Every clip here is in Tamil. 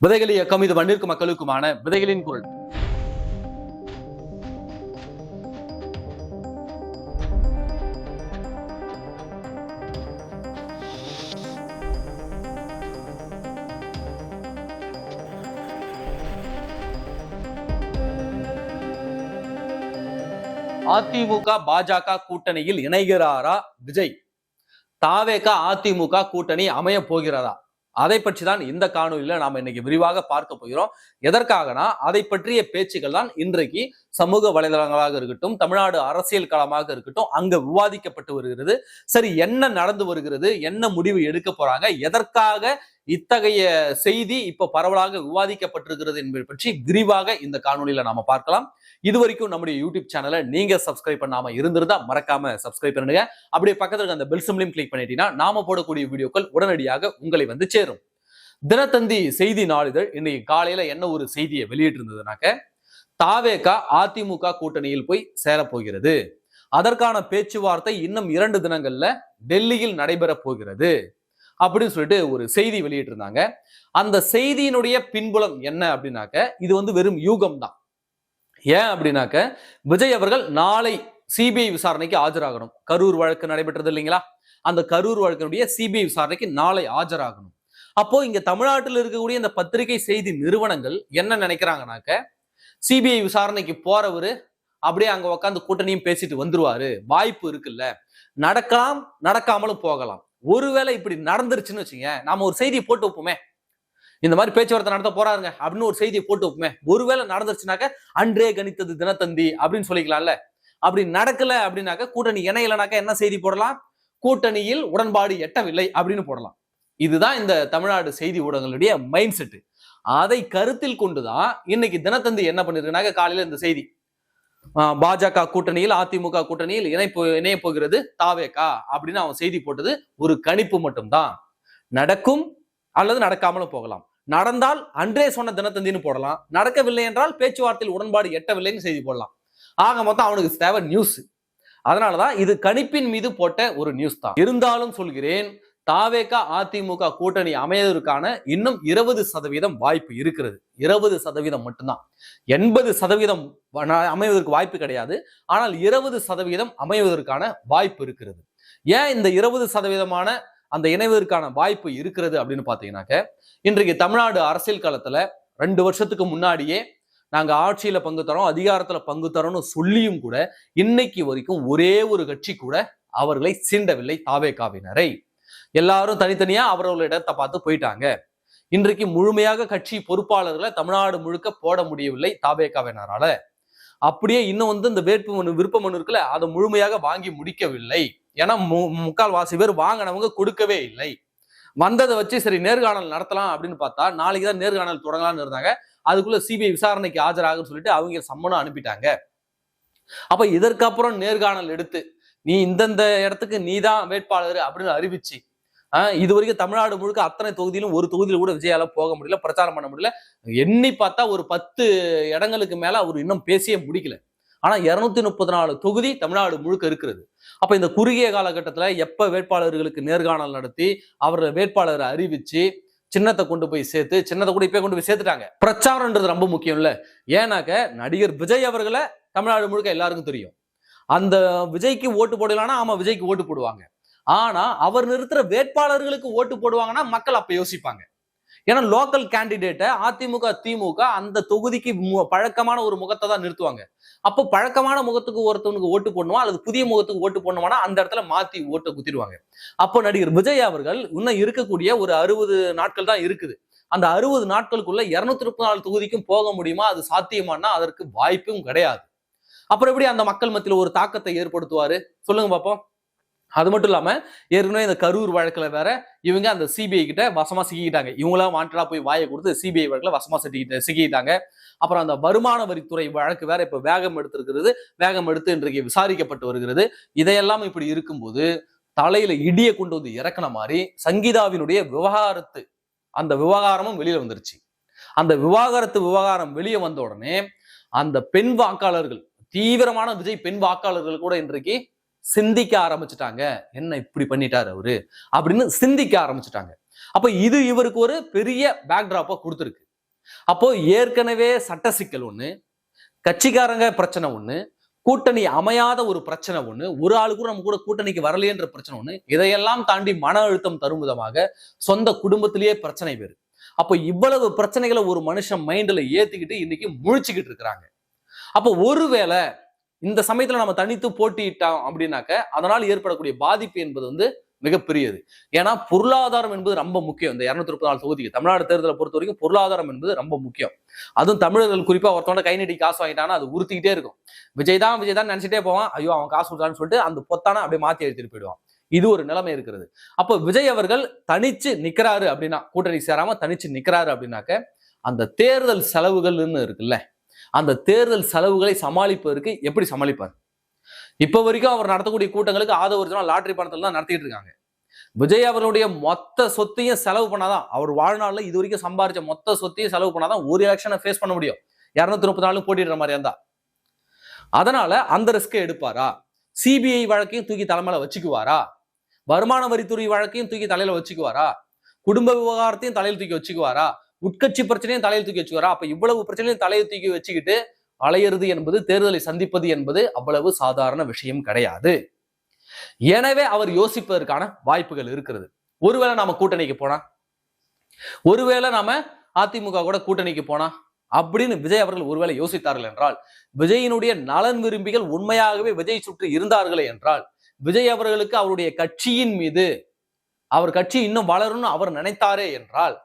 விதைகள் இயக்கம் இது மண்ணிற்கு மக்களுக்குமான விதைகளின் குரல். அதிமுக பாஜக கூட்டணியில் இணைகிறாரா விஜய்? தாவேக அதிமுக கூட்டணி அமைய போகிறதா? அதை பற்றி தான் இந்த காணொலியில நாம இன்னைக்கு விரிவாக பார்க்க போகிறோம். எதற்காகனா அதை பற்றிய பேச்சுகள் தான் இன்றைக்கு சமூக வலைதளங்களாக இருக்கட்டும், தமிழ்நாடு அரசியல் களமாக இருக்கட்டும், அங்க விவாதிக்கப்பட்டு வருகிறது. சரி, என்ன நடந்து வருகிறது, என்ன முடிவு எடுக்க போறாங்க, எதற்காக இத்தகைய செய்தி இப்ப பரவலாக விவாதிக்கப்பட்டிருக்கிறது என்பதை பற்றி விரிவாக இந்த காணொலியில நாம பார்க்கலாம். இது வரைக்கும் நம்முடைய யூடியூப் சேனலை நீங்க சப்ஸ்கிரைப் பண்ணாம இருந்திருந்தா மறக்காம சப்ஸ்கிரைப் பண்ணுங்க. அப்படியே பக்கத்துல அந்த பெல் சிம்பலையும் கிளிக் பண்ணிட்டீங்கன்னா நாம போடக்கூடிய வீடியோக்கள் உடனடியாக உங்களை வந்து சேரும். தினத்தந்தி செய்தி நாளிதழ் இன்னைக்கு காலையில என்ன ஒரு செய்தியை வெளியிட்டு இருந்ததுனாக்க, தாவேக அதிமுக கூட்டணியில் போய் சேரப்போகிறது, அதற்கான பேச்சுவார்த்தை இன்னும் 2 தினங்கள்ல டெல்லியில் நடைபெற போகிறது அப்படின்னு சொல்லிட்டு ஒரு செய்தி வெளியிட்டு இருந்தாங்க. அந்த செய்தியினுடைய பின்புலம் என்ன அப்படின்னாக்க, இது வந்து வெறும் யூகம் தான். ஏன் அப்படின்னாக்க, விஜய் அவர்கள் நாளை சிபிஐ விசாரணைக்கு ஆஜராகணும். கரூர் வழக்கு நடைபெற்றது இல்லைங்களா, அந்த கரூர் வழக்கினுடைய சிபிஐ விசாரணைக்கு நாளை ஆஜராகணும். அப்போ இங்க தமிழ்நாட்டில் இருக்கக்கூடிய இந்த பத்திரிகை செய்தி நிறுவனங்கள் என்ன நினைக்கிறாங்கனாக்க, சிபிஐ விசாரணைக்கு போறவரு அப்படியே அங்க உட்காந்து கூட்டணியும் பேசிட்டு வந்துருவாரு, வாய்ப்பு இருக்குல்ல, நடக்கலாம் நடக்காமலும் போகலாம். ஒருவேளை இப்படி நடந்துருச்சுன்னு வச்சுங்க, நாம ஒரு செய்தியை போட்டு வைப்போமே, இந்த மாதிரி பேச்சுவார்த்தை நடத்த போறாருங்க அப்படின்னு ஒரு செய்தியை போட்டு வைப்போமே. ஒருவேளை நடந்துருச்சுனாக்க அன்றே கணித்தது தினத்தந்தி அப்படின்னு சொல்லிக்கலாம்ல. அப்படி நடக்கல அப்படின்னாக்க, கூட்டணி இணையலனாக்க என்ன செய்தி போடலாம்? கூட்டணியில் உடன்பாடு எட்டவில்லை அப்படின்னு போடலாம். இதுதான் இந்த தமிழ்நாடு செய்தி ஊடகங்களுடைய மைண்ட் செட். அதை கருத்தில் கொண்டுதான் இன்னைக்கு தினத்தந்தி என்ன பண்ணிருக்குனாக்க, காலையில இந்த செய்தி, பாஜக கூட்டணியில் அதிமுக கூட்டணியில் இணைய போகிறது தாவேகா அப்படின்னு அவன் செய்தி போட்டது ஒரு கணிப்பு மட்டும்தான். நடக்கும் அல்லது நடக்காமலும் போகலாம். நடந்தால் அன்றே சொன்ன தினத்தந்தின்னு போடலாம், நடக்கவில்லை என்றால் பேச்சுவார்த்தையில் உடன்பாடு எட்டவில்லைன்னு செய்தி போடலாம். ஆக மொத்தம் அவனுக்கு தேவை நியூஸ். அதனாலதான் இது கணிப்பின் மீது போட்ட ஒரு நியூஸ் தான். இருந்தாலும் சொல்கிறேன், தாவேகா அதிமுக கூட்டணி அமைவதற்கான இன்னும் 20% வாய்ப்பு இருக்கிறது. 20% மட்டும்தான். 80% அமைவதற்கு வாய்ப்பு கிடையாது. ஆனால் 20% அமைவதற்கான வாய்ப்பு இருக்கிறது. ஏன் இந்த 20% அந்த இணைவதற்கான வாய்ப்பு இருக்கிறது அப்படின்னு பாத்தீங்கன்னாக்க, இன்றைக்கு தமிழ்நாடு அரசியல் களத்துல 2 வருஷத்துக்கு முன்னாடியே நாங்க ஆட்சியில பங்கு தரோம், அதிகாரத்துல பங்கு தரோம்னு சொல்லியும் கூட இன்னைக்கு வரைக்கும் ஒரே ஒரு கட்சி கூட அவர்களை சீண்டவில்லை, தாவேகாவினரை. எல்லாரும் தனித்தனியா அவர்களோட இடத்தை பார்த்து போயிட்டாங்க. இன்றைக்கு முழுமையாக கட்சி பொறுப்பாளர்களை தமிழ்நாடு முழுக்க போட முடியவில்லை தாவேகாவினரால. அப்படியே இன்னும் வந்து இந்த விருப்ப மனு இருக்குல்ல, அதை முழுமையாக வாங்கி முடிக்கவில்லை. ஏன்னா முக்கால்வாசி பேர் வாங்கினவங்க கொடுக்கவே இல்லை. வந்ததை வச்சு சரி நேர்காணல் நடத்தலாம் அப்படின்னு பார்த்தா, நாளைக்கு தான் நேர்காணல் தொடங்கலாம்னு இருந்தாங்க. அதுக்குள்ள சிபிஐ விசாரணைக்கு ஆஜராகுன்னு சொல்லிட்டு அவங்க சம்மனும் அனுப்பிட்டாங்க. அப்ப இதற்கப்புறம் நேர்காணல் எடுத்து நீ இந்தந்த இடத்துக்கு நீதான் வேட்பாளர் அப்படின்னு அறிவிச்சு, இது வரைக்கும் தமிழ்நாடு முழுக்க அத்தனை தொகுதியிலும் ஒரு தொகுதியில கூட விஜயால போக முடியல, பிரச்சாரம் பண்ண முடியல. எண்ணி பார்த்தா ஒரு 10 இடங்களுக்கு மேல அவர் இன்னும் பேசியே முடிக்கல. ஆனா 234 தொகுதி தமிழ்நாடு முழுக்க இருக்கிறது. அப்ப இந்த குறுகிய காலகட்டத்துல எப்ப வேட்பாளர்களுக்கு நேர்காணல் நடத்தி அவரை வேட்பாளரை அறிவிச்சு சின்னத்தை கொண்டு போய் சேர்த்து, சின்னத்தை கூட இப்ப கொண்டு போய் சேர்த்துட்டாங்க. பிரச்சாரம்ன்றது ரொம்ப முக்கியம் இல்ல. ஏன்னாக்க நடிகர் விஜய் அவர்களை தமிழ்நாடு முழுக்க எல்லாருக்கும் தெரியும். அந்த விஜய்க்கு ஓட்டு போடலாம்னா ஆமா விஜய்க்கு ஓட்டு போடுவாங்க. ஆனா அவர் நிறுத்துற வேட்பாளர்களுக்கு ஓட்டு போடுவாங்கன்னா மக்கள் அப்ப யோசிப்பாங்க. ஏன்னா லோக்கல் கேண்டிடேட்டை அதிமுக திமுக அந்த தொகுதிக்கு பழக்கமான ஒரு முகத்தை தான் நிறுத்துவாங்க. அப்போ பழக்கமான முகத்துக்கு ஒருத்தவனுக்கு ஓட்டு போடணுமா அல்லது புதிய முகத்துக்கு ஓட்டு போடணுமானா அந்த இடத்துல மாத்தி ஓட்டை குத்திடுவாங்க. அப்போ நடிகர் விஜய் அவர்கள் இன்னும் இருக்கக்கூடிய ஒரு 60 நாட்கள் தான் இருக்குது. அந்த 60 நாட்களுக்குள்ள 234 தொகுதிக்கும் போக முடியுமா? அது சாத்தியமானா அதற்கு வாய்ப்பும் கிடையாது. அப்புறம் எப்படி அந்த மக்கள் மத்தியில் ஒரு தாக்கத்தை ஏற்படுத்துவாரு சொல்லுங்க பாப்போம். அது மட்டும் இல்லாம ஏற்கனவே இந்த கரூர் வழக்குல வேற இவங்க அந்த சிபிஐ கிட்ட வசமா சிக்கிட்டாங்க. இவங்களாம் வாண்டடா போய் வாயை கொடுத்து சிபிஐ வழக்குல வசமா சிக்கிட்டாங்க. அப்புறம் அந்த வருமான வரித்துறை வழக்கு வேற இப்ப வேகம் எடுத்திருக்கிறது. வேகம் எடுத்து இன்றைக்கு விசாரிக்கப்பட்டு வருகிறது. இதையெல்லாம் இப்படி இருக்கும்போது தலையில இடியை கொண்டு வந்து இறக்குன மாதிரி சங்கீதாவினுடைய அந்த விவகாரமும் வெளியில வந்துருச்சு. அந்த விவகாரம் வெளியே வந்த உடனே அந்த பெண் வாக்காளர்கள், தீவிரமான விஜய் பெண் வாக்காளர்கள் கூட இன்றைக்கு சிந்திக்க ஆரம்பிச்சுட்டாங்க. என்ன இப்படி பண்ணிட்டாரு அவரு அப்படின்னு சிந்திக்க ஆரம்பிச்சுட்டாங்க. அப்ப இது இவருக்கு ஒரு பெரிய பேக்டிராப்பா கொடுத்துருக்கு. அப்போ ஏற்கனவே சட்ட சிக்கல் ஒண்ணு, கட்சிக்காரங்க பிரச்சனை ஒண்ணு, கூட்டணி அமையாத ஒரு பிரச்சனை ஒண்ணு, ஒரு ஆளு கூட நம்ம கூட கூட்டணிக்கு வரலையேன்ற பிரச்சனை ஒண்ணு, இதையெல்லாம் தாண்டி மன அழுத்தம் தரும் விதமாக சொந்த குடும்பத்திலேயே பிரச்சனை வேறு. அப்போ இவ்வளவு பிரச்சனைகளை ஒரு மனுஷன் மைண்ட்ல ஏத்திக்கிட்டு இன்னைக்கு முழிச்சுக்கிட்டு இருக்கிறாங்க. அப்போ ஒருவேளை இந்த சமயத்துல நம்ம தனித்து போட்டியிட்டோம் அப்படின்னாக்க அதனால் ஏற்படக்கூடிய பாதிப்பு என்பது மிகப்பெரியது. ஏன்னா பொருளாதாரம் என்பது ரொம்ப முக்கியம். இந்த 234 தொகுதிக்கு தமிழ்நாடு தேர்தலை பொறுத்த வரைக்கும் பொருளாதாரம் என்பது ரொம்ப முக்கியம். அதுவும் தமிழர்கள் குறிப்பா ஒருத்தவங்க கை நீட்டி காசு வாங்கிட்டானா அது உறுத்திக்கிட்டே இருக்கும். விஜய் தான் நினைச்சிட்டே போவான். ஐயோ அவன் காசு கொடுத்தான்னு சொல்லிட்டு அந்த பொத்தான அப்படியே மாத்தி எடுத்துட்டு போயிடுவான். இது ஒரு நிலைமை இருக்கிறது. அப்போ விஜய் அவர்கள் தனிச்சு நிக்கிறாரு அப்படின்னா, கூட்டணி சேராம தனிச்சு நிக்கிறாரு அப்படின்னாக்க அந்த தேர்தல் செலவுகள்னு இருக்குல்ல, அந்த தேர்தல் செலவுகளை சமாளிப்பதற்கு எப்படி சமாளிப்பார்? இப்ப வரைக்கும் அவர் நடத்தக்கூடிய கூட்டங்களுக்கு ஆதரவு லாட்டரி பணத்துல தான் நடத்திட்டு இருக்காங்க. விஜய் அவர்களுடைய மொத்த சொத்தையும் செலவு பண்ணாதான், அவர் வாழ்நாள்ல இது வரைக்கும் சம்பாதிச்ச மொத்த சொத்தையும் செலவு பண்ணாதான் ஒரு எலெக்ஷனை ஃபேஸ் பண்ண முடியும். 234 போட்டிடுற மாதிரி இருந்தா. அதனால அந்த ரிஸ்கை எடுப்பாரா? சிபிஐ வழக்கையும் தூக்கி தலைமையில வச்சுக்குவாரா? வருமான வரித்துறை வழக்கையும் தூக்கி தலையில வச்சுக்குவாரா? குடும்ப விவகாரத்தையும் தலையில் தூக்கி வச்சுக்குவாரா? உட்கட்சி பிரச்சனையும் தலையில் தூக்கி வச்சுக்குவாரா? அப்ப இவ்வளவு பிரச்சனையும் தலையை தூக்கி வச்சுக்கிட்டு அலையிறது என்பது, தேர்தலை சந்திப்பது என்பது அவ்வளவு சாதாரண விஷயம் கிடையாது. எனவே அவர் யோசிப்பதற்கான வாய்ப்புகள் இருக்கிறது. ஒருவேளை நாம கூட்டணிக்கு போனா, ஒருவேளை நாம அதிமுக கூட கூட்டணிக்கு போனா அப்படின்னு விஜய் அவர்கள் ஒருவேளை யோசித்தார்கள் என்றால், விஜயினுடைய நலன் விரும்பிகள் உண்மையாகவே விஜய் சுற்றி இருந்தார்களே என்றால், விஜய் அவர்களுக்கு அவருடைய கட்சியின் மீது, அவர் கட்சி இன்னும் வளரும்னு அவர் நினைத்தாரே என்றால்,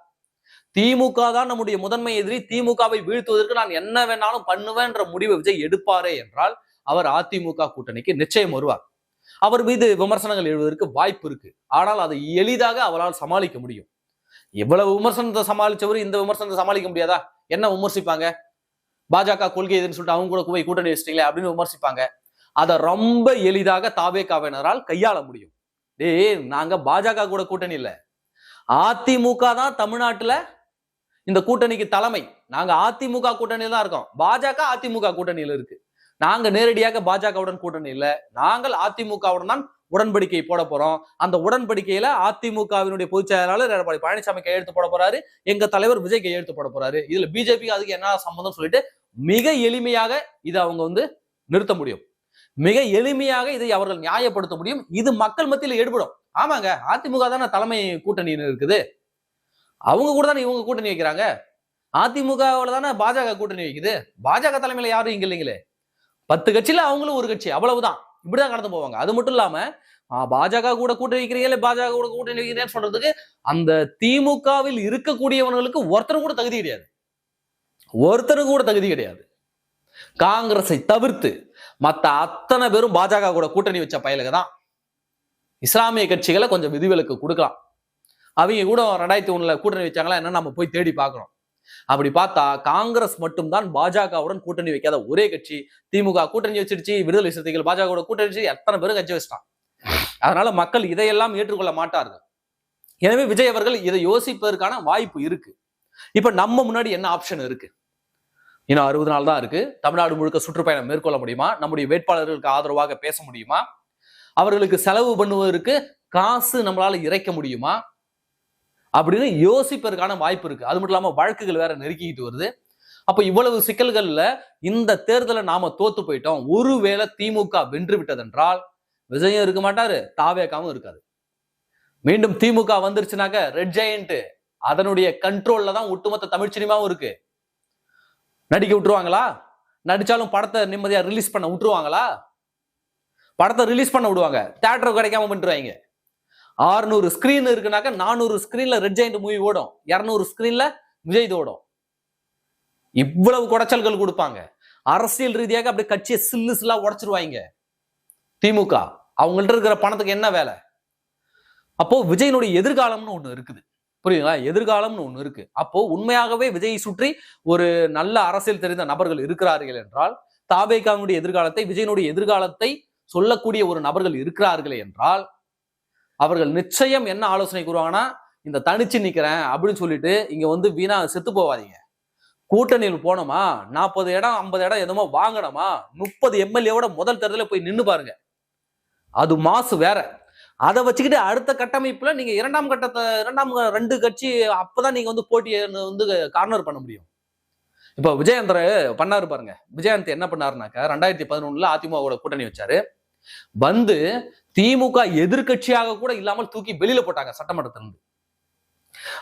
திமுக தான் நம்முடைய முதன்மை எதிரி, திமுகவை வீழ்த்துவதற்கு நான் என்ன வேணாலும் பண்ணுவேன்ற முடிவை விஜய் எடுப்பாரே என்றால், அவர் அதிமுக கூட்டணிக்கு நிச்சயம் வருவார். அவர் மீது விமர்சனங்கள் எழுவதற்கு வாய்ப்பு இருக்கு. ஆனால் அதை எளிதாக அவரால் சமாளிக்க முடியும். எவ்வளவு விமர்சனத்தை சமாளிச்சவர் இந்த விமர்சனத்தை சமாளிக்க முடியாதா? என்ன விமர்சிப்பாங்க? பாஜக கொள்கை எதுன்னு சொல்லிட்டு அவங்க கூட போய் கூட்டணி வச்சிட்டீங்களே அப்படின்னு விமர்சிப்பாங்க. அதை ரொம்ப எளிதாக தாவேகாவினரால் கையாள முடியும். நாங்க பாஜக கூட கூட்டணி இல்ல, அதிமுக தான் தமிழ்நாட்டுல இந்த கூட்டணிக்கு தலைமை. நாங்க அதிமுக கூட்டணியில தான் இருக்கோம். பாஜக அதிமுக கூட்டணியில இருக்கு. நாங்க நேரடியாக பாஜகவுடன் கூட்டணி இல்ல, நாங்கள் அதிமுகவுடன் தான் உடன்படிக்கை போட போறோம். அந்த உடன்படிக்கையில அதிமுகவினுடைய பொதுச் செயலாளர் எடப்பாடி பழனிசாமி கையெழுத்து போட போறாரு, எங்க தலைவர் விஜய் கையெழுத்து போட போறாரு. இதுல பிஜேபி அதுக்கு என்ன சம்பந்தம் சொல்லிட்டு மிக எளிமையாக இதை அவங்க நிறுத்த முடியும். மிக எளிமையாக இதை அவர்கள் நியாயப்படுத்த முடியும். இது மக்கள் மத்தியில் எடுபடும். ஆமாங்க, அதிமுக தானே தலைமை கூட்டணி இருக்குது, அவங்க கூட தானே இவங்க கூட்டணி வைக்கிறாங்க. அதிமுகவில் தானே பாஜக கூட்டணி வைக்குது, பாஜக தலைமையில யாரும் இங்க இல்லைங்களே. 10 கட்சியில அவங்களும் ஒரு கட்சி, அவ்வளவுதான். இப்படிதான் கடந்து போவாங்க. அது மட்டும் இல்லாம பாஜக கூட கூட்டணி வைக்கிறீங்களே, பாஜக கூட கூட்டணி வைக்கிறேன்னு சொல்றதுக்கு அந்த திமுகவில் இருக்கக்கூடியவர்களுக்கு ஒருத்தர் கூட தகுதி கிடையாது. ஒருத்தருக்கு கூட தகுதி கிடையாது. காங்கிரஸை தவிர்த்து மத்த அத்தனை பேரும் பாஜக கூட கூட்டணி வச்ச பயலுக்கு தான். இஸ்லாமிய கட்சிகளை கொஞ்சம் விதிவிலக்கு கொடுக்கலாம். அவங்க கூட 2001 கூட்டணி வச்சாங்களா என்ன நம்ம போய் தேடி பார்க்கணும். அப்படி பார்த்தா காங்கிரஸ் மட்டும்தான் பாஜகவுடன் கூட்டணி வைக்காத ஒரே கட்சி. திமுக கூட்டணி வச்சிருச்சு, விடுதலை சிறுத்தைகள் பாஜக கூட்டணி வச்சு எத்தனை பேரும் கட்சி வச்சிட்டான். அதனால மக்கள் இதையெல்லாம் ஏற்றுக்கொள்ள மாட்டார்கள். எனவே விஜய் அவர்கள் இதை யோசிப்பதற்கான வாய்ப்பு இருக்கு. இப்ப நம்ம முன்னாடி என்ன ஆப்ஷன் இருக்கு? இன்னும் 60 நாள் தான் இருக்கு. தமிழ்நாடு முழுக்க சுற்றுப்பயணம் மேற்கொள்ள முடியுமா? நம்முடைய வேட்பாளர்களுக்கு ஆதரவாக பேச முடியுமா? அவர்களுக்கு செலவு பண்ணுவதற்கு காசு நம்மளால இறைக்க முடியுமா அப்படின்னு யோசிப்பதற்கான வாய்ப்பு இருக்கு. அது மட்டும் இல்லாம வழக்குகள் வேற நெருக்கிட்டு வருது. அப்ப இவ்வளவு சிக்கல்கள்ல இந்த தேர்தலை நாம தோத்து போயிட்டோம், ஒருவேளை திமுக வென்று விட்டதென்றால் விஜயம் இருக்க மாட்டாரு, தாவேகாவும் இருக்காது. மீண்டும் திமுக வந்துருச்சுனாக்க ரெட் ஜெயண்ட் அதனுடைய கண்ட்ரோல்ல தான் ஒட்டுமொத்த தமிழ் சினிமாவும் இருக்கு. நடிக்க விட்டுருவாங்களா? நடிச்சாலும் படத்தை நிம்மதியா ரிலீஸ் பண்ண விட்டுருவாங்களா? படத்தை ரிலீஸ் பண்ண விடுவாங்க, தியேட்டர் கிடைக்காம பண்ணிடுவாங்க. 600 ஸ்கிரீன் இருக்குனாக்க 400 ஸ்கிரீன்ல ரெட் ஜெயண்ட் மூவி ஓடும், 200 ஸ்கிரீன்ல விஜய் ஓடும். இவ்வளவு குடைச்சல்கள் கொடுப்பாங்க. அரசியல் ரீதியாக அப்படி கட்சியை சில்லா உடைச்சிருவாங்க திமுக. அவங்கள்ட்ட இருக்கிற பணத்துக்கு என்ன வேலை? அப்போ விஜயனுடைய எதிர்காலம்னு ஒண்ணு இருக்குது, புரியுதுங்களா? எதிர்காலம்னு ஒண்ணு இருக்கு. அப்போ உண்மையாகவே விஜயை சுற்றி ஒரு நல்ல அரசியல் தெரிந்த நபர்கள் இருக்கிறார்கள் என்றால், தாவேகாவுடைய எதிர்காலத்தை, விஜயனுடைய எதிர்காலத்தை சொல்லக்கூடிய ஒரு நபர்கள் இருக்கிறார்கள் என்றால், அவர்கள் நிச்சயம் என்ன ஆலோசனை கூறுவாங்கன்னா, இந்த தனிச்சு நிக்கிறேன் அப்படின்னு சொல்லிட்டு இங்க வீணா செத்து போவாதீங்க. கூட்டணியில் போனோமா, 40 இடம் 50 இடம் எதுமோ வாங்கணுமா, 30 எம்எல்ஏவோட முதல் தேர்தலில் போய் நின்று பாருங்க. அது மாசு வேற. அதை வச்சுக்கிட்டு அடுத்த கட்டமைப்புல நீங்க 2 கட்சி அப்பதான் நீங்க போட்டியை கார்னர் பண்ண முடியும். இப்ப விஜயகாந்த் பண்ணாரு பாருங்க. விஜயகாந்த் என்ன பண்ணாருனாக்க 2011 அதிமுகவோட கூட்டணி வச்சாரு. வந்து திமுக எதிர்கட்சியாக கூட இல்லாமல் தூக்கி வெளியில போட்டாங்க சட்டமன்றத்திலிருந்து.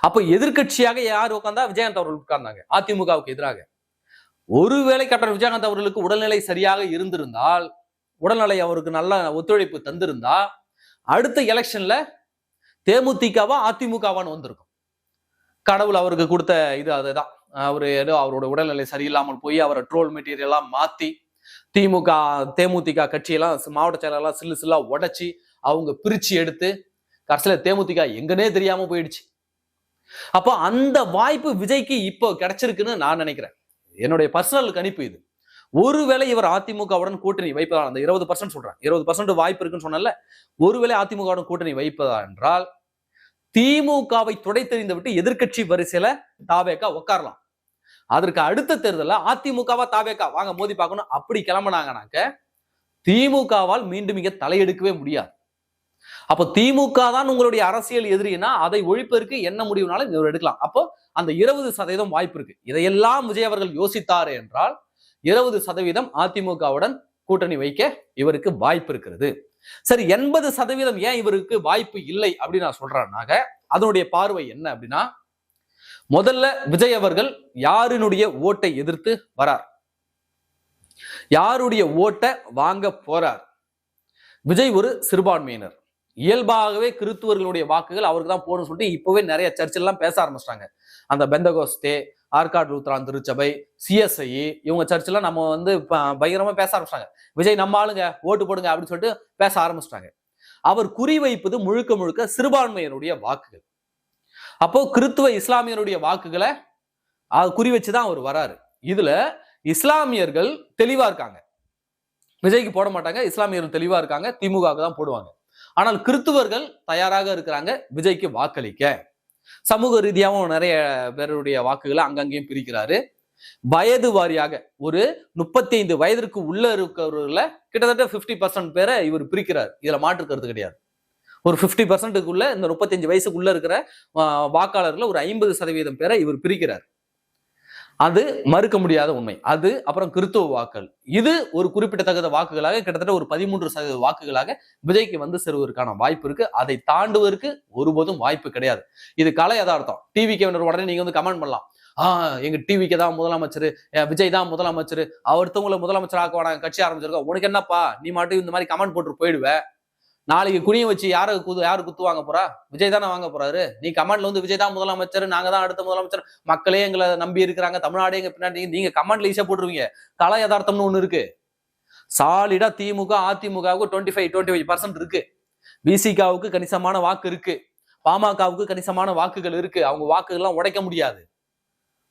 அப்ப எதிர்கட்சியாக யார் உட்கார்ந்தா? விஜயகாந்த் அவர்கள் உட்கார்ந்தாங்க அதிமுகவுக்கு எதிராக. ஒருவேளை கேப்டன் விஜயகாந்த் அவர்களுக்கு உடல்நிலை சரியாக இருந்திருந்தால், உடல்நிலை அவருக்கு நல்ல ஒத்துழைப்பு தந்திருந்தா, அடுத்த எலெக்ஷன்ல தேமுதிகவா அதிமுகவான்னு வந்திருக்கும். கடவுள் அவருக்கு கொடுத்த இது அதுதான். அவரு ஏதோ அவரோட உடல்நிலை சரியில்லாமல் போய் அவரை ட்ரோல் மெட்டீரியலா மாத்தி தேமுதிக கட்சியெல்லாம் மாவட்ட செயலெல்லாம் சில்லு சில்லா உடைச்சி அவங்க பிரிச்சு எடுத்து கடைசியில தேமுதிக எங்கன்னே தெரியாம போயிடுச்சு. அப்போ அந்த வாய்ப்பு விஜய்க்கு இப்போ கிடைச்சிருக்குன்னு நான் நினைக்கிறேன். என்னுடைய பர்சனல் கணிப்பு இது. ஒருவேளை இவர் அதிமுகவுடன் கூட்டணி வைப்பதா, அந்த 20% சொல்றேன், 20% வாய்ப்பு இருக்குன்னு சொன்னல, ஒருவேளை அதிமுகவுடன் கூட்டணி வைப்பதா என்றால் திமுகவை துடைத்தெறிந்து விட்டு எதிர்கட்சி வரிசையில தாவேகா உட்காரலாம். அதற்கு அடுத்த தேர்தல அதிமுகவா தாவேகா வாங்க மோதி பார்க்கணும் அப்படி கிளம்பினாங்கனாக்க திமுகவால் மீண்டும் இங்க தலையெடுக்கவே முடியாது. அப்போ திமுக தான் உங்களுடைய அரசியல் எதிரினா அதை ஒழிப்பதற்கு என்ன முடிவுனாலும் இவர் எடுக்கலாம். அப்போ அந்த 20% வாய்ப்பு இருக்கு. இதையெல்லாம் விஜய் அவர்கள் யோசித்தாரு என்றால் 20% அதிமுகவுடன் கூட்டணி வைக்க இவருக்கு வாய்ப்பு இருக்கிறது. சரி, 80% ஏன் இவருக்கு வாய்ப்பு இல்லை அப்படின்னு நான் சொல்றேன்னாக்க அதனுடைய பார்வை என்ன அப்படின்னா, முதல்ல விஜய் அவர்கள் யாருடைய ஓட்டை எதிர்த்து வரார், யாருடைய ஓட்டை வாங்க போறார். விஜய் ஒரு சிறுபான்மையினர், இயல்பாகவே கிறிஸ்துவர்களுடைய வாக்குகள் அவருக்கு தான் போகணும்னு சொல்லிட்டு இப்பவே நிறைய சர்ச்செல்லாம் பேச ஆரம்பிச்சிட்டாங்க. அந்த பெந்தகோஸ்தே, ஆற்காடு லூத்ரான் திருச்சபை, சிஎஸ்ஐ, இவங்க சர்ச்செல்லாம் நம்ம வந்து பயங்கரமா பேச ஆரம்பிச்சிட்டாங்க. விஜய் நம்ம ஆளுங்க, ஓட்டு போடுங்க அப்படின்னு சொல்லிட்டு பேச ஆரம்பிச்சிட்டாங்க. அவர் குறிவைப்பது முழுக்க முழுக்க சிறுபான்மையினுடைய வாக்குகள். அப்போ கிறிஸ்துவ இஸ்லாமியருடைய வாக்குகளை குறி வச்சுதான் அவர் வராரு. இதுல இஸ்லாமியர்கள் தெளிவா இருக்காங்க, விஜய்க்கு போட மாட்டாங்க. இஸ்லாமியர்கள் தெளிவா இருக்காங்க, திமுகவுக்கு தான் போடுவாங்க. ஆனால் கிறிஸ்துவர்கள் தயாராக இருக்கிறாங்க விஜய்க்கு வாக்களிக்க. சமூக ரீதியாகவும் நிறைய பேருடைய வாக்குகளை அங்கங்கேயும் பிரிக்கிறாரு. வயது வாரியாக ஒரு 35 வயதிற்கு உள்ள இருக்கிறவர்கள கிட்டத்தட்ட 50% பேரை இவர் பிரிக்கிறார். இதுல மாற்று கருத்து கிடையாது. ஒரு 50%க்குள்ள இந்த 35 வயசுக்குள்ள இருக்கிற வாக்காளர்களை ஒரு 50% பேரை இவர் பிரிக்கிறார். அது மறுக்க முடியாத உண்மை. அது அப்புறம் கிறிஸ்துவ வாக்கள், இது ஒரு குறிப்பிடத்தகுந்த வாக்குகளாக கிட்டத்தட்ட ஒரு 13% வாக்குகளாக விஜய்க்கு வந்து சேருவதற்கான வாய்ப்பு இருக்கு. அதை தாண்டுவதற்கு ஒருபோதும் வாய்ப்பு கிடையாது. இது கலை யதார்த்தம். டிவிக்கு உடனே நீங்க வந்து கமெண்ட் பண்ணலாம், எங்க டிவிக்கு தான் முதலமைச்சர், விஜய் தான் முதலமைச்சர், ஒருத்தவங்களை முதலமைச்சர் ஆக்குவாங்க, கட்சி ஆரம்பிச்சிருக்கோம், உனக்கு என்னப்பா, நீ மட்டும் இந்த மாதிரி கமெண்ட் போட்டு போயிடுவ, நாளைக்கு குனிய வச்சு யாரு குத்து வாங்க போறா? விஜய் தானே வாங்க போறாரு. நீ கமெண்ட்ல வந்து விஜய் தான் முதலமைச்சர், நாங்க தான் அடுத்த முதலமைச்சர், மக்களே எங்களை நம்பி இருக்கிறாங்க, தமிழ்நாடு எங்க பின்னாடி, நீங்க கமெண்ட்ல ஈஸியா போட்டுருவீங்க. கலை யதார்த்தம்னு ஒண்ணு இருக்கு. சாலிடா திமுக அதிமுகவுக்கு 25% இருக்கு, விசிகாவுக்கு கணிசமான வாக்கு இருக்கு, பாமகவுக்கு கணிசமான வாக்குகள் இருக்கு. அவங்க வாக்குகள்லாம் உடைக்க முடியாது.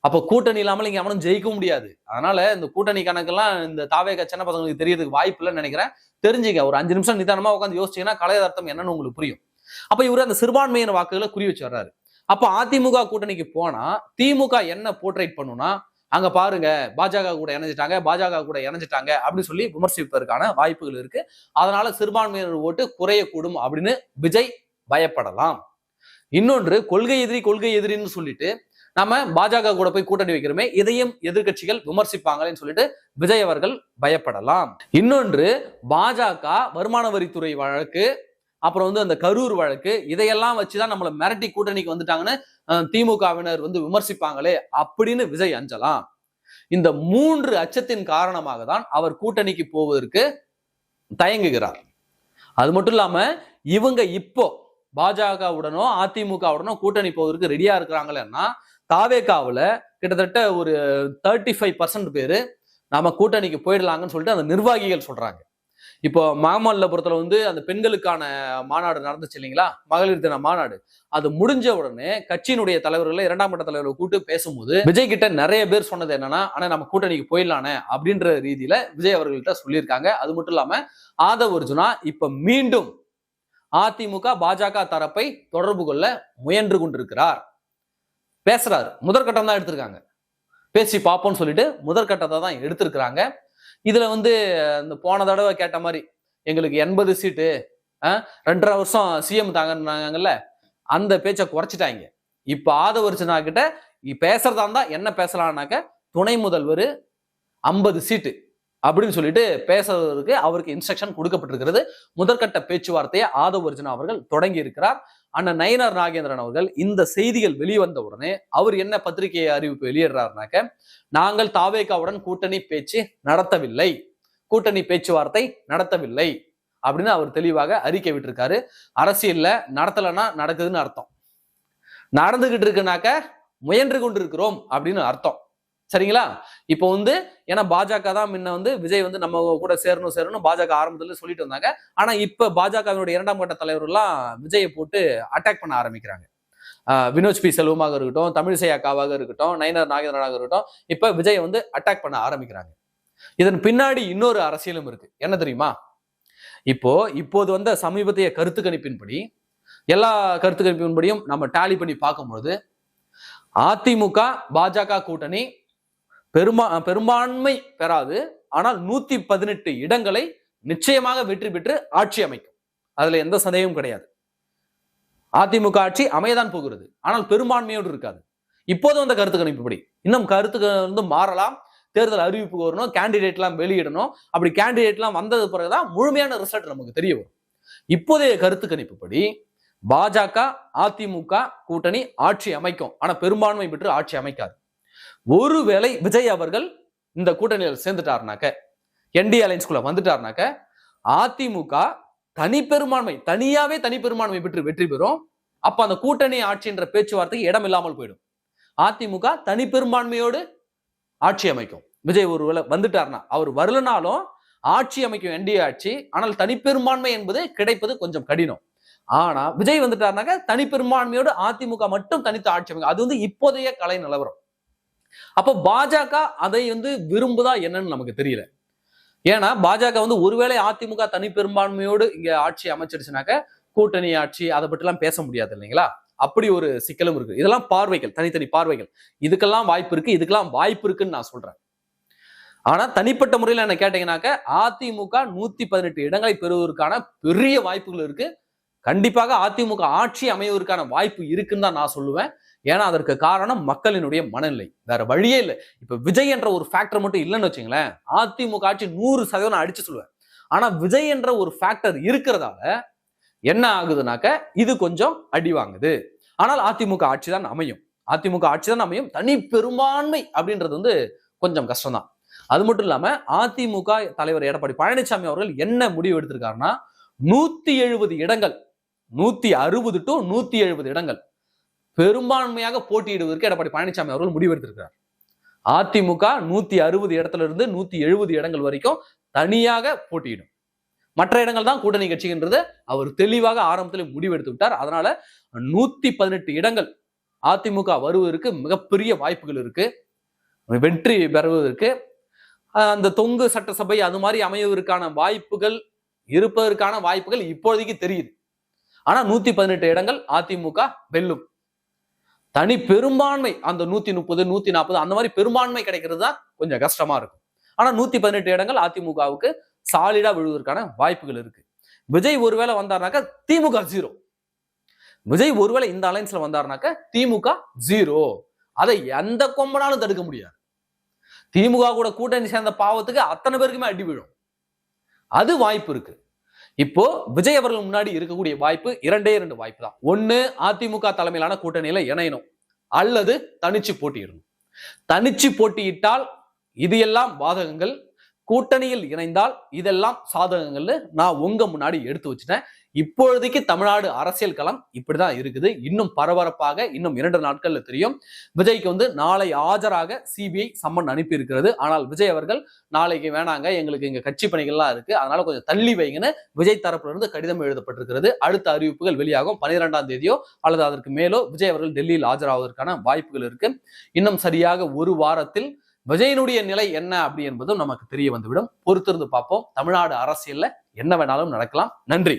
அப்ப கூட்டணி இல்லாமல் இங்க அவனும் ஜெயிக்கவும் முடியாது. அதனால இந்த கூட்டணி கணக்கெல்லாம் இந்த தாவேக சின்ன பசங்களுக்கு தெரியறதுக்கு வாய்ப்பு இல்லைன்னு நினைக்கிறேன். தெரிஞ்சுக்க, ஒரு 5 நிமிஷம் நிதானமா உட்காந்து யோசிச்சீங்கன்னா கலையதார்த்தம் என்னன்னு உங்களுக்கு புரியும். அப்ப இவரு அந்த சிறுபான்மையின வாக்குகளை குறி வச்சு வர்றாரு. அப்ப அதிமுக கூட்டணிக்கு போனா திமுக என்ன போர்ட்ரேட் பண்ணுனா, அங்க பாருங்க பாஜக கூட இணைஞ்சிட்டாங்க அப்படின்னு சொல்லி விமர்சிப்பதற்கான வாய்ப்புகள் இருக்கு. அதனால சிறுபான்மையினர் ஓட்டு குறையக்கூடும் அப்படின்னு விஜய் பயப்படலாம். இன்னொன்று, கொள்கை எதிரின்னு சொல்லிட்டு நம்ம பாஜக கூட போய் கூட்டணி வைக்கிறோமே, இதையும் எதிர்கட்சிகள் விமர்சிப்பாங்களேன்னு சொல்லிட்டு விஜய் அவர்கள் பயப்படலாம். இன்னொன்று, பாஜக வருமான வரித்துறை வழக்கு, அப்புறம் வந்து அந்த கரூர் வழக்கு, இதையெல்லாம் வச்சுதான் நம்மளை மிரட்டி கூட்டணிக்கு வந்துட்டாங்கன்னு திமுகவினர் வந்து விமர்சிப்பாங்களே அப்படின்னு விஜய் அஞ்சலாம். இந்த 3 அச்சத்தின் காரணமாக தான் அவர் கூட்டணிக்கு போவதற்கு தயங்குகிறார். அது மட்டும் இல்லாம இவங்க இப்போ பாஜகவுடனோ அதிமுகவுடனோ கூட்டணி போவதற்கு ரெடியா இருக்கிறாங்களேன்னா, தாவேகாவுல கிட்டத்தட்ட ஒரு 35% பேரு நாம கூட்டணிக்கு போயிடலாங்கன்னு சொல்லிட்டு அந்த நிர்வாகிகள் சொல்றாங்க. இப்போ மாமல்லபுரத்துல வந்து அந்த பெண்களுக்கான மாநாடு நடந்துச்சு இல்லைங்களா, மகளிர் தின மாநாடு, அது முடிஞ்ச உடனே கட்சியினுடைய தலைவர்களை 2ஆம் கட்ட தலைவர்களை கூப்பிட்டு பேசும்போது விஜய் கிட்ட நிறைய பேர் சொன்னது என்னன்னா, ஆனா நம்ம கூட்டணிக்கு போயிடலானே அப்படின்ற ரீதியில விஜய் அவர்கள்ட்ட சொல்லியிருக்காங்க. அது மட்டும் இல்லாம ஆதவ் அர்ஜுனா இப்ப மீண்டும் அதிமுக பாஜக தரப்பை தொடர்பு கொள்ள முயன்று கொண்டிருக்கிறார். பேசுறாரு, முதற்கட்டம் தான் எடுத்திருக்காங்க, பேசி பார்ப்போம்னு சொல்லிட்டு முதற்கட்டத்தை தான் எடுத்திருக்கிறாங்க. இதுல வந்து இந்த போன தடவை கேட்ட மாதிரி எங்களுக்கு 80 சீட்டு 2.5 வருஷம் சிஎம் தாங்கன்னாங்கல்ல, அந்த பேச்சை குறைச்சிட்டாங்க. இப்ப ஆதவ அர்ஜுனா கிட்ட பேசுறதா இருந்தா என்ன பேசலாம்னாக்க, துணை முதல்வர் 50 சீட்டு அப்படின்னு சொல்லிட்டு பேசுறதுக்கு அவருக்கு இன்ஸ்ட்ரக்ஷன் கொடுக்கப்பட்டிருக்கிறது. முதற்கட்ட பேச்சுவார்த்தையை ஆதவ் அர்ஜுனா அவர்கள் தொடங்கி இருக்கிறார். அண்ணன் நயினார் நாகேந்திரன் அவர்கள் இந்த செய்திகள் வெளிவந்த உடனே அவர் என்ன பத்திரிகை அறிவிப்பு வெளியிடுறாருனாக்க, நாங்கள் தாவேகாவுடன் கூட்டணி பேச்சு நடத்தவில்லை, கூட்டணி பேச்சுவார்த்தை நடத்தவில்லை அப்படின்னு அவர் தெளிவாக அறிக்கை விட்டிருக்காரு. அரசியல்ல நடத்தலைன்னா நடக்குதுன்னு அர்த்தம், நடந்துகிட்டு இருக்குனாக்க முயன்று கொண்டு இருக்கிறோம் அப்படின்னு அர்த்தம். சரிங்களா? இப்போ ஏன்னா பாஜக தான் முன்ன விஜய் நம்ம கூட சேரணும் பாஜக ஆரம்பத்துல சொல்லிட்டு வந்தாங்க. ஆனா இப்ப பாஜகவினுடைய 2ஆம் கட்ட தலைவர்கள்லாம் விஜயை போட்டு அட்டாக் பண்ண ஆரம்பிக்கிறாங்க. வினோத் பி செல்வமாக இருக்கட்டும், தமிழிசை அக்காவாக இருக்கட்டும், நயினார் நாகேந்திரனாக இருக்கட்டும், இப்ப விஜயை அட்டாக் பண்ண ஆரம்பிக்கிறாங்க. இதன் பின்னாடி இன்னொரு அரசியலும் இருக்கு. என்ன தெரியுமா? இப்போது வந்த சமீபத்திய கருத்து கணிப்பின்படி, எல்லா கருத்து கணிப்பின்படியும் நம்ம டாலி பண்ணி பார்க்கும்பொழுது அதிமுக பாஜக கூட்டணி பெரும்பான்மை பெறாது, ஆனால் 118 இடங்களை நிச்சயமாக வெற்றி பெற்று ஆட்சி அமைக்கும். அதுல எந்த சந்தேகமும் கிடையாது. அதிமுக ஆட்சி அமையதான் போகிறது, ஆனால் பெரும்பான்மையோடு இருக்காது. இப்போது வந்த கருத்து கணிப்புப்படி இன்னும் கருத்து மாறலாம். தேர்தல் அறிவிப்பு வரணும், கேண்டிடேட் எல்லாம் வெளியிடணும். அப்படி கேண்டிடேட் எல்லாம் வந்தது பிறகுதான் முழுமையான ரிசல்ட் நமக்கு தெரிய வரும். இப்போதைய கருத்து கணிப்புப்படி பாஜக அதிமுக கூட்டணி ஆட்சி அமைக்கும், ஆனா பெரும்பான்மை பெற்று ஆட்சி அமைக்காது. ஒருவேளை விஜய் அவர்கள் இந்த கூட்டணியில் சேர்ந்துட்டாருனாக்க, என்டி அலைன்ஸ்குள்ள வந்துட்டாருனாக்க, அதிமுக தனியாவே தனி பெரும்பான்மை பெற்று வெற்றி பெறும். அப்ப அந்த கூட்டணி ஆட்சின்ற பேச்சுவார்த்தைக்கு இடம் இல்லாமல் போயிடும். அதிமுக தனி பெரும்பான்மையோடு ஆட்சி அமைக்கும். விஜய் ஒருவேளை வந்துட்டார்னா, அவர் வரலனாலும் ஆட்சி அமைக்கும் என்டிஏ ஆட்சி. ஆனால் தனிப்பெரும்பான்மை என்பது கிடைப்பது கொஞ்சம் கடினம். ஆனா விஜய் வந்துட்டாருனாக்க தனிப்பெரும்பான்மையோடு அதிமுக மட்டும் தனித்து ஆட்சி அமைக்கும். அது இப்போதைய கலை நிலவரம். அப்போ பாஜக அதை விரும்புதா என்னன்னு நமக்கு தெரியல. ஏன்னா பாஜக ஒருவேளை அதிமுக தனி பெரும்பான்மையோடு இங்க ஆட்சி அமைச்சிருச்சுனாக்க கூட்டணி ஆட்சி அதை பற்றி எல்லாம் பேச முடியாது இல்லைங்களா? அப்படி ஒரு சிக்கலும் இருக்கு. இதெல்லாம் பார்வைகள், தனித்தனி பார்வைகள். இதுக்கெல்லாம் வாய்ப்பு இருக்கு, இதுக்கெல்லாம் வாய்ப்பு இருக்குன்னு நான் சொல்றேன். ஆனா தனிப்பட்ட முறையில் என்ன கேட்டீங்கன்னாக்க, அதிமுக 118 இடங்களை பெறுவதற்கான பெரிய வாய்ப்புகள் இருக்கு. கண்டிப்பாக அதிமுக ஆட்சி அமைவதற்கான வாய்ப்பு இருக்குன்னு தான் நான் சொல்லுவேன். ஏன்னா அதற்கு காரணம் மக்களினுடைய மனநிலை, வேற வழியே இல்லை. இப்ப விஜய் என்ற ஒரு ஃபேக்டர் மட்டும் இல்லைன்னு வச்சுங்களேன், அதிமுக ஆட்சி 100% அடிச்சு சொல்லுவேன். ஆனா விஜய் என்ற ஒரு ஃபேக்டர் இருக்கிறதால என்ன ஆகுதுனாக்க இது கொஞ்சம் அடி வாங்குது. ஆனால் அதிமுக ஆட்சி தான் அமையும், அதிமுக ஆட்சி தான் அமையும். தனி பெரும்பான்மை அப்படின்றது கொஞ்சம் கஷ்டம்தான். அது மட்டும் இல்லாம அதிமுக தலைவர் எடப்பாடி பழனிசாமி அவர்கள் என்ன முடிவு எடுத்திருக்காருன்னா, 170 இடங்கள், 160 to 170 இடங்கள் பெரும்பான்மையாக போட்டியிடுவதற்கு எடப்பாடி பழனிசாமி அவர்கள் முடிவெடுத்திருக்கிறார். அதிமுக 160 இடத்துல இருந்து 170 இடங்கள் வரைக்கும் தனியாக போட்டியிடும். மற்ற இடங்கள் தான் கூட்டணி கட்சின்றது அவர் தெளிவாக ஆரம்பத்தில் முடிவெடுத்து விட்டார். அதனால 118 இடங்கள் அதிமுக வருவதற்கு மிகப்பெரிய வாய்ப்புகள் இருக்கு. வெற்றி பெறுவதற்கு அந்த தொங்கு சட்டசபை அது மாதிரி அமைவதற்கான வாய்ப்புகள் இருப்பதற்கான வாய்ப்புகள் இப்போதைக்கு தெரியுது. ஆனா 118 இடங்கள் அதிமுக வெல்லும். தனி பெரும்பான்மை அந்த 130 140 அந்த மாதிரி பெரும்பான்மை கிடைக்கிறது தான் கொஞ்சம் கஷ்டமா இருக்கும். ஆனா 118 இடங்கள் அதிமுகவுக்கு சாலிடா விழுவதற்கான வாய்ப்புகள் இருக்கு. விஜய் ஒருவேளை வந்தார்னாக்க திமுக 0. விஜய் ஒருவேளை இந்த அலைன்ஸ்ல வந்தார்னாக்க திமுக 0. அதை எந்த கொம்பனாலும் தடுக்க முடியாது. திமுக கூட கூட்டணி சேர்ந்த பாவத்துக்கு அத்தனை பேருக்குமே அடி விழும். அது வாய்ப்பு இருக்கு. இப்போ விஜய் அவர்கள் முன்னாடி இருக்கக்கூடிய வாய்ப்பு 2 வாய்ப்பு தான். ஒண்ணு, அதிமுக தலைமையிலான கூட்டணியில இணையணும், அல்லது தனிச்சு போட்டியிடணும். தனிச்சு போட்டியிட்டால் இது எல்லாம் பாதகங்கள், கூட்டணியில் இணைந்தால் இதெல்லாம் சாதகங்கள்னு நான் உங்க முன்னாடி எடுத்து வச்சுட்டேன். இப்பொழுதைக்கு தமிழ்நாடு அரசியல் களம் இப்படிதான் இருக்குது. இன்னும் பரபரப்பாக இன்னும் 2 நாட்கள்ல தெரியும். விஜய்க்கு நாளை ஆஜராக சிபிஐ சம்மன் அனுப்பி இருக்கிறது. ஆனால் விஜய் அவர்கள் நாளைக்கு வேணாங்க, எங்களுக்கு இங்க கட்சி பணிகள்லாம் இருக்கு, அதனால கொஞ்சம் தள்ளி வைங்கன்னு விஜய் தரப்புல இருந்து கடிதம் எழுதப்பட்டிருக்கிறது. அடுத்த அறிவிப்புகள் வெளியாகும் 12ஆம் தேதியோ அல்லது அதற்கு மேலோ விஜய் அவர்கள் டெல்லியில் ஆஜராவதற்கான வாய்ப்புகள் இருக்கு. இன்னும் சரியாக ஒரு வாரத்தில் விஜயனுடைய நிலை என்ன அப்படி என்பதும் நமக்கு தெரிய வந்துவிடும். பொறுத்திருந்து பார்ப்போம். தமிழ்நாடு அரசியல்ல என்ன வேணாலும் நடக்கலாம். நன்றி.